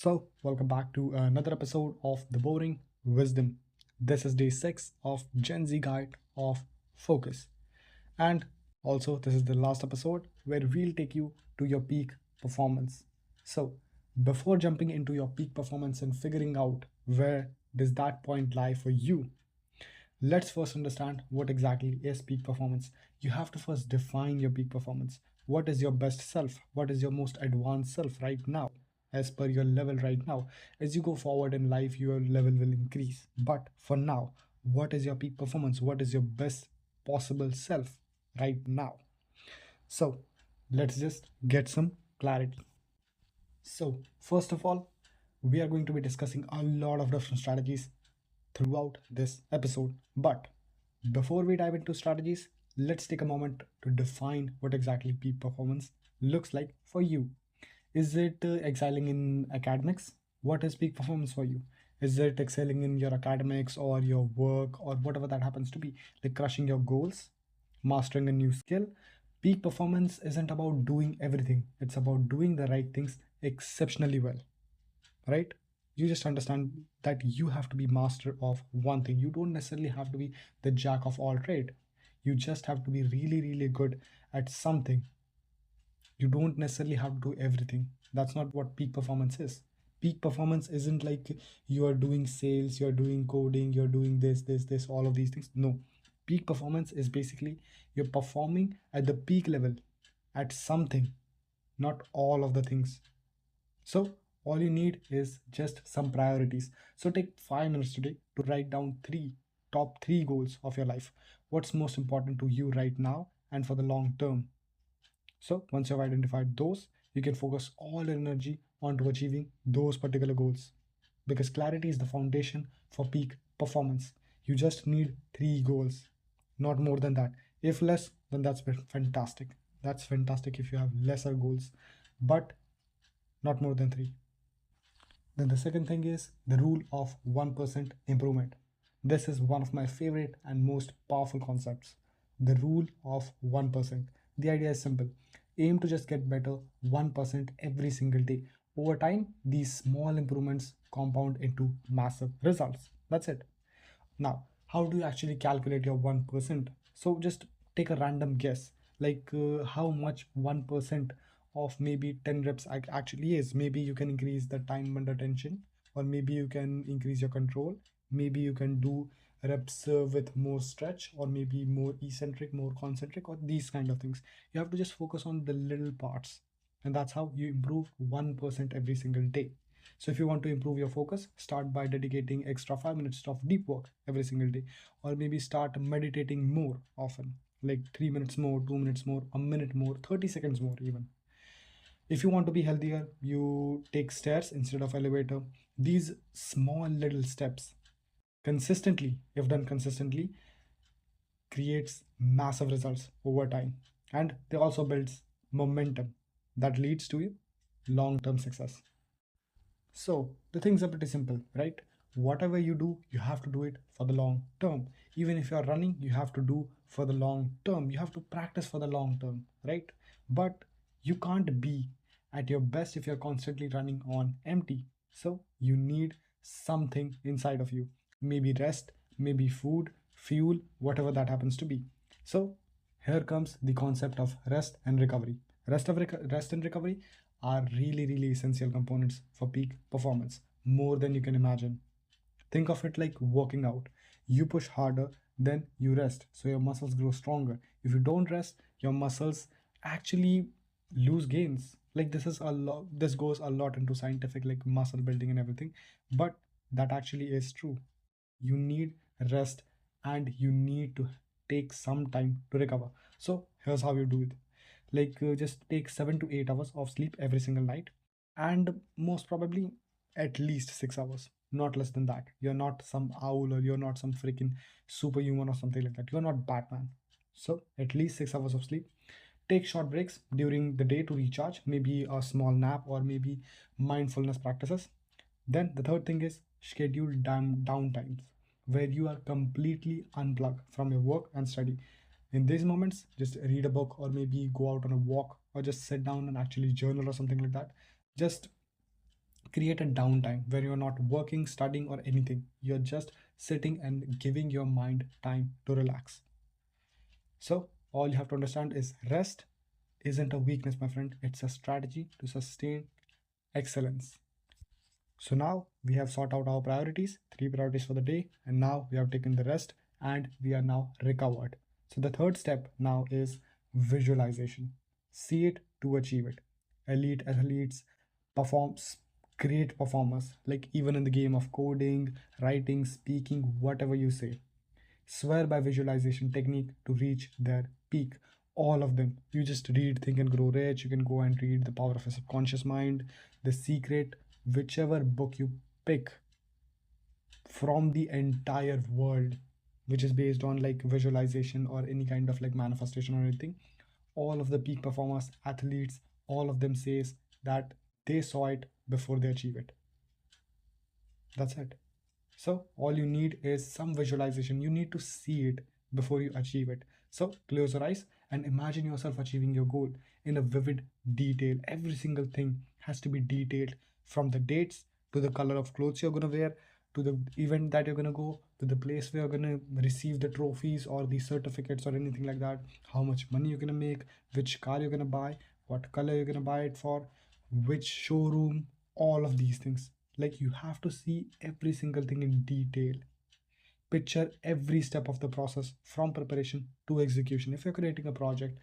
Welcome back to another episode of The Boring Wisdom. This is day 6 of Gen Z Guide of Focus. And also, this is the last episode where we'll take you to your peak performance. So, before jumping into your peak performance and figuring out where does that point lie for you, let's first understand what exactly is peak performance. You have to first define your peak performance. What is your best self? What is your most advanced self right now, as per your level right now? As you go forward in life, your level will increase. But for now, what is your peak performance? What is your best possible self right now? So, let's just get some clarity. So, first of all, we are going to be discussing a lot of different strategies throughout this episode. But before we dive into strategies, let's take a moment to define what exactly peak performance looks like for you. Is it excelling in academics? What is peak performance for you? Is it excelling in your academics or your work or whatever that happens to be? Like crushing your goals, mastering a new skill? Peak performance isn't about doing everything, it's about doing the right things exceptionally well, right? You just understand that you have to be master of one thing. You don't necessarily have to be the jack of all trade. You just have to be really, really good at something. You don't necessarily have to do everything. That's not what peak performance is. Peak performance isn't like you are doing sales, you're doing coding, you're doing this, all of these things. No. Peak performance is basically you're performing at the peak level at something, not all of the things. So all you need is just some priorities. So take 5 minutes today to write down top three goals of your life. What's most important to you right now and for the long term. So once you've identified those, you can focus all your energy onto achieving those particular goals. Because clarity is the foundation for peak performance. You just need three goals, not more than that. If less, then that's fantastic. That's fantastic if you have lesser goals, but not more than three. Then the second thing is the rule of 1% improvement. This is one of my favorite and most powerful concepts. The rule of 1%. The idea is simple. Aim to just get better 1% every single day. Over time, these small improvements compound into massive results. That's it. Now, how do you actually calculate your 1%? So just take a random guess, like how much 1% of maybe 10 reps actually is. Maybe you can increase the time under tension, or maybe you can increase your control. Maybe you can do reps with more stretch, or maybe more eccentric, more concentric, or these kind of things. You have to just focus on the little parts, and that's how you improve 1% every single day. So if you want to improve your focus, start by dedicating extra 5 minutes of deep work every single day, or maybe start meditating more often, like 3 minutes more, 2 minutes more, a minute more, 30 seconds more, even. If you want to be healthier, you take stairs instead of elevator. These small little steps consistently, if done consistently, creates massive results over time, and they also builds momentum that leads to long-term success. So the things are pretty simple, right? Whatever you do, you have to do it for the long term. Even if you're running, you have to do for the long term. You have to practice for the long term, right? But you can't be at your best if you're constantly running on empty. So you need something inside of you. Maybe rest, maybe food, fuel, whatever that happens to be. So here comes the concept of rest and recovery. Rest and recovery are really, really essential components for peak performance, more than you can imagine. Think of it like working out. You push harder, then you rest, so your muscles grow stronger. If you don't rest, your muscles actually lose gains. Like this goes a lot into scientific like muscle building and everything, but that actually is true. You need rest and you need to take some time to recover. So here's how you do it. Like just take 7 to 8 hours of sleep every single night, and most probably at least 6 hours, not less than that. You're not some owl, or you're not some freaking superhuman or something like that. You're not Batman. So at least 6 hours of sleep. Take short breaks during the day to recharge, maybe a small nap or maybe mindfulness practices. Then the third thing is schedule downtimes where you are completely unplugged from your work and study. In these moments, just read a book or maybe go out on a walk or just sit down and actually journal or something like that. Just Create a downtime where you're not working, studying, or anything. You're just sitting and giving your mind time to relax. So, all you have to understand is rest isn't a weakness, my friend. It's a strategy to sustain excellence. So now we have sought out our priorities, three priorities for the day, and now we have taken the rest and we are now recovered. So the third step now is visualization. See it to achieve it. Elite athletes performs great performers, like even in the game of coding, writing, speaking, whatever you say. Swear by visualization technique to reach their peak. All of them. You just read Think and Grow Rich. You can go and read The Power of a Subconscious Mind, The Secret, whichever book you pick from the entire world, which is based on like visualization or any kind of like manifestation or anything. All of the peak performers, athletes, all of them says that they saw it before they achieve it. That's it. So all you need is some visualization. You need to see it before you achieve it. So close your eyes and imagine yourself achieving your goal in a vivid detail. Every single thing has to be detailed, from the dates to the color of clothes you're going to wear, to the event that you're going to go, to the place where you're going to receive the trophies or the certificates or anything like that, how much money you're going to make, which car you're going to buy, what color you're going to buy it for, which showroom, all of these things. Like you have to see every single thing in detail. Picture every step of the process from preparation to execution. If you're creating a project,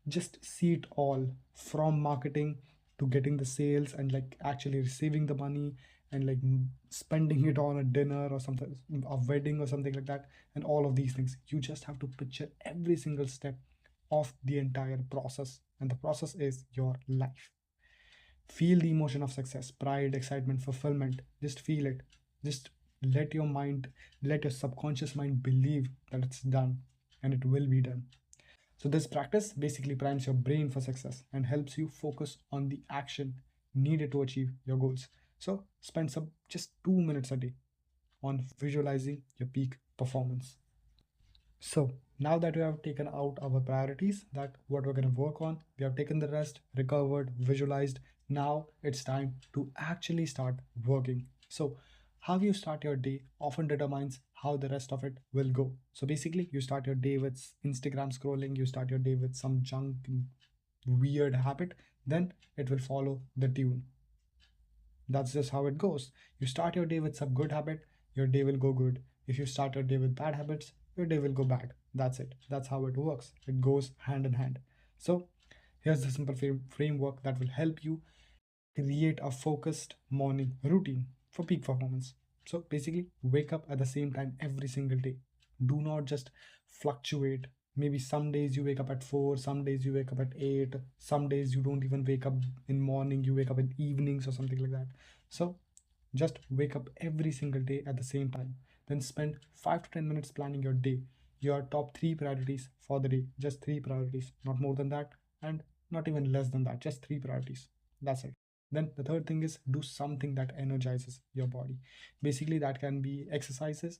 just see it all, from marketing to getting the sales and like actually receiving the money and like spending it on a dinner or something, a wedding or something like that, and all of these things. You just have to picture every single step of the entire process, and the process is your life. Feel the emotion of success, pride, excitement, fulfillment. Just feel it. Just let your mind, let your subconscious mind believe that it's done, and it will be done. So this practice basically primes your brain for success and helps you focus on the action needed to achieve your goals. So spend some just 2 minutes a day on visualizing your peak performance. So now that we have taken out our priorities, that what we're going to work on, we have taken the rest, recovered, visualized. Now it's time to actually start working. So how you start your day often determines how the rest of it will go. So basically, you start your day with Instagram scrolling, you start your day with some junk weird habit, then it will follow the tune. That's just how it goes. You start your day with some good habit, your day will go good. If you start your day with bad habits, your day will go bad. That's it. That's how it works. It goes hand in hand. So, here's the simple framework that will help you create a focused morning routine for peak performance. So, basically, wake up at the same time every single day. Do not just fluctuate. Maybe some days you wake up at 4, some days you wake up at 8, some days you don't even wake up in morning, you wake up in evenings or something like that. So just wake up every single day at the same time. Then spend 5 to 10 minutes planning your day, your top 3 priorities for the day. Just 3 priorities, not more than that, and not even less than that. Just 3 priorities. That's it. Then the third thing is do something that energizes your body. Basically, that can be exercises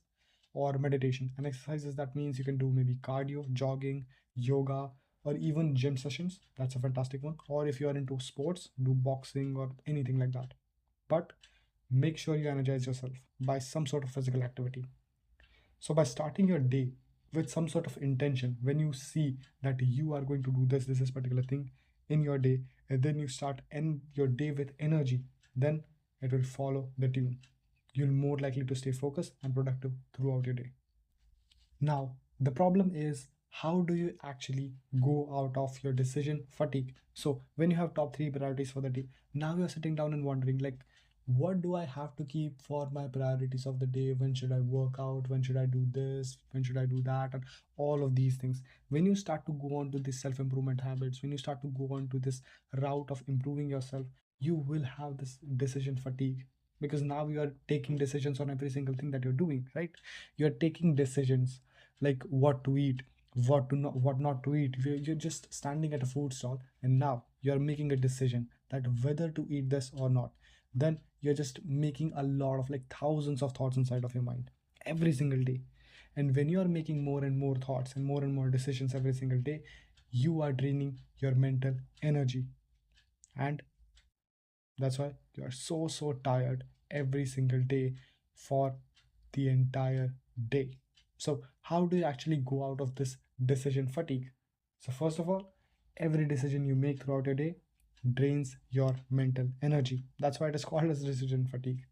or meditation. And exercises, that means you can do maybe cardio, jogging, yoga, or even gym sessions. That's a fantastic one. Or if you are into sports, do boxing or anything like that. But make sure you energize yourself by some sort of physical activity. So, by starting your day with some sort of intention, when you see that you are going to do this particular thing in your day, and then you start end your day with energy, then it will follow the tune. You'll more likely to stay focused and productive throughout your day. Now, the problem is, how do you actually go out of your decision fatigue? So, when you have top 3 priorities for the day, now you're sitting down and wondering, like, what do I have to keep for my priorities of the day? When should I work out? When should I do this? When should I do that? And all of these things. When you start to go on to these self improvement habits, when you start to go on to this route of improving yourself, you will have this decision fatigue, because now you are taking decisions on every single thing that you're doing, right? You're taking decisions like what to eat, what not to eat. You're just standing at a food stall and now you're making a decision that whether to eat this or not. Then you're just making a lot of like thousands of thoughts inside of your mind every single day. And when you are making more and more thoughts and more decisions every single day, you are draining your mental energy. And that's why You are so tired every single day for the entire day. So, how do you actually go out of this decision fatigue? So, first of all, every decision you make throughout your day drains your mental energy. That's why it is called as decision fatigue.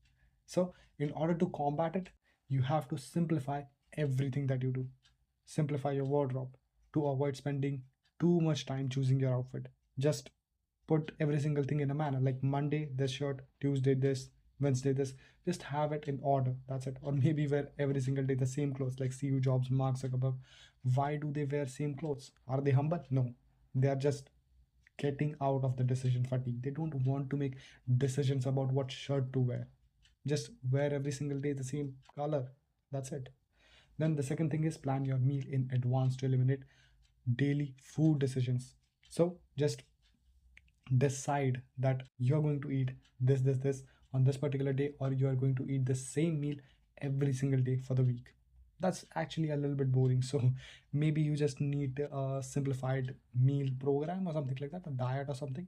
So, in order to combat it, you have to simplify everything that you do. Simplify your wardrobe to avoid spending too much time choosing your outfit. Just put every single thing in a manner like Monday this shirt, Tuesday this, Wednesday this. Just have it in order. That's it. Or maybe wear every single day the same clothes like Steve Jobs, Mark Zuckerberg. Why do they wear same clothes? Are they humble? No. They are just getting out of the decision fatigue. They don't want to make decisions about what shirt to wear. Just wear every single day the same color. That's it. Then the second thing is plan your meal in advance to eliminate daily food decisions. So just decide that you're going to eat this on this particular day, or you are going to eat the same meal every single day for the week. That's actually a little bit boring. So maybe you just need a simplified meal program or something like that, a diet or something.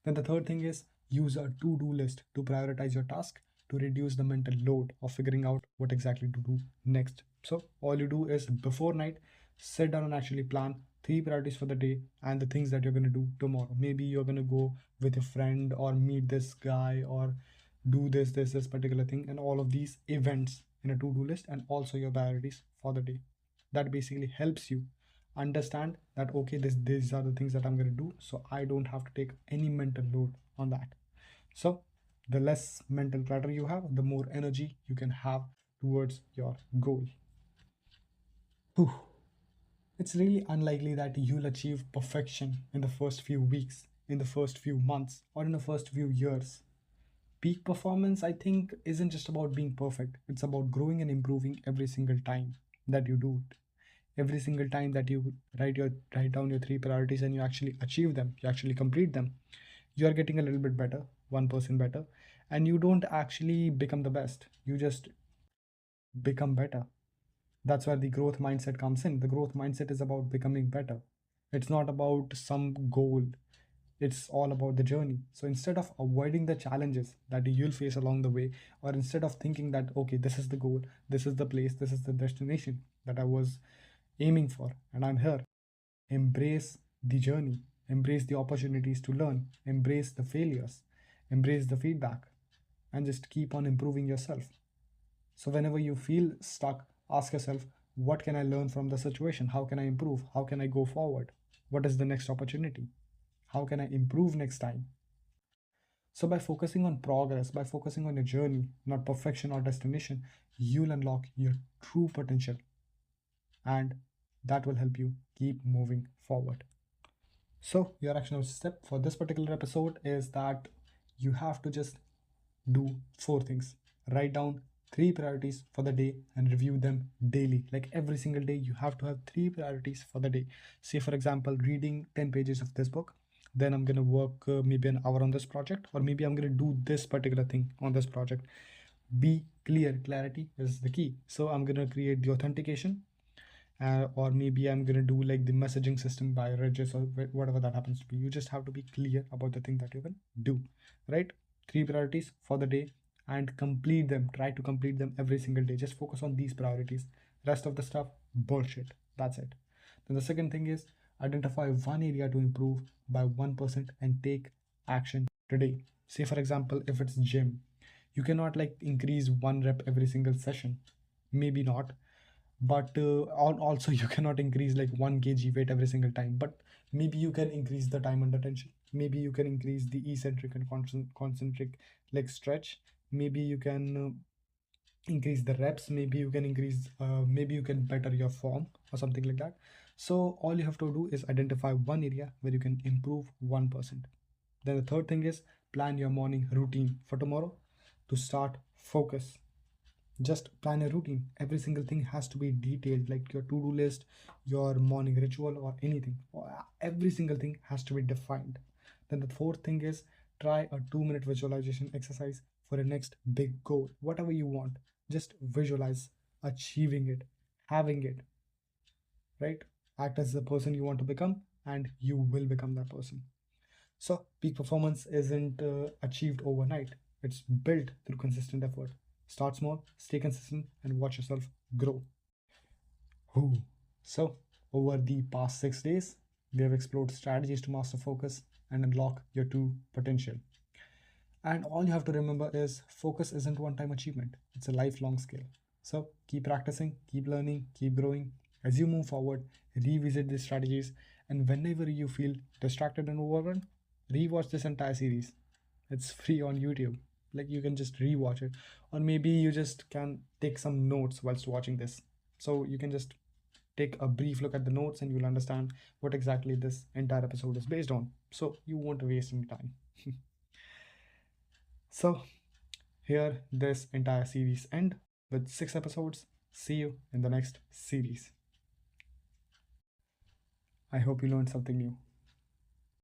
Then the third thing is use a to-do list to prioritize your task to reduce the mental load of figuring out what exactly to do next. So all you do is before night, sit down and actually plan three priorities for the day and the things that you're going to do tomorrow. Maybe you're going to go with a friend or meet this guy or do this particular thing, and all of these events in a to-do list, and also your priorities for the day. That basically helps you understand that okay, these are the things that I'm going to do, so I don't have to take any mental load on that. So the less mental clutter you have, the more energy you can have towards your goal. Whew. It's really unlikely that you'll achieve perfection in the first few weeks, in the first few months, or in the first few years. Peak performance, I think, isn't just about being perfect. It's about growing and improving every single time that you do it. Every single time that you write down your three priorities and you actually achieve them, you actually complete them, you are getting a little bit better, 1% better, and you don't actually become the best. You just become better. That's where the growth mindset comes in. The growth mindset is about becoming better. It's not about some goal. It's all about the journey. So instead of avoiding the challenges that you'll face along the way, or instead of thinking that, okay, this is the goal, this is the place, this is the destination that I was aiming for, and I'm here, embrace the journey, embrace the opportunities to learn, embrace the failures, embrace the feedback, and just keep on improving yourself. So, whenever you feel stuck, ask yourself, what can I learn from the situation? How can I improve? How can I go forward? What is the next opportunity? How can I improve next time? So, by focusing on progress, by focusing on your journey, not perfection or destination, you'll unlock your true potential, and that will help you keep moving forward. So, your actionable step for this particular episode is that you have to just do four things. Write down three priorities for the day and review them daily. Like every single day, you have to have three priorities for the day. Say, for example, reading 10 pages of this book. Then I'm going to work maybe an hour on this project, or maybe I'm going to do this particular thing on this project. Be clear. Clarity is the key. So I'm going to create the authentication, or maybe I'm gonna do like the messaging system by Regis or whatever that happens to be. You just have to be clear about the thing that you can do, right? Three priorities for the day and complete them. Try to complete them every single day. Just focus on these priorities. Rest of the stuff, bullshit. That's it. Then the second thing is identify one area to improve by 1% and take action today. Say, for example, if it's gym, you cannot like increase one rep every single session. Maybe not, but also you cannot increase like 1 kg weight every single time, but maybe you can increase the time under tension. Maybe you can increase the eccentric and concentric leg stretch. Maybe you can increase the reps. Maybe you can increase maybe you can better your form or something like that. So all you have to do is identify one area where you can improve 1%. Then the third thing is plan your morning routine for tomorrow to start focus. Just plan a routine. Every single thing has to be detailed, like your to-do list, your morning ritual, or anything. Every single thing has to be defined. Then the fourth thing is try a 2-minute visualization exercise for a next big goal. Whatever you want, just visualize achieving it, having it, right? Act as the person you want to become, and you will become that person. So, peak performance isn't achieved overnight, it's built through consistent effort. Start small, stay consistent, and watch yourself grow. Ooh. So, over the past 6 days, we have explored strategies to master focus and unlock your true potential. And all you have to remember is focus isn't one time achievement, it's a lifelong skill. So, keep practicing, keep learning, keep growing. As you move forward, revisit these strategies, and whenever you feel distracted and overwhelmed, rewatch this entire series. It's free on YouTube. Like you can just rewatch it, or maybe you just can take some notes whilst watching this. So you can just take a brief look at the notes and you'll understand what exactly this entire episode is based on. So you won't waste any time. So here this entire series end with 6 episodes. See you in the next series. I hope you learned something new.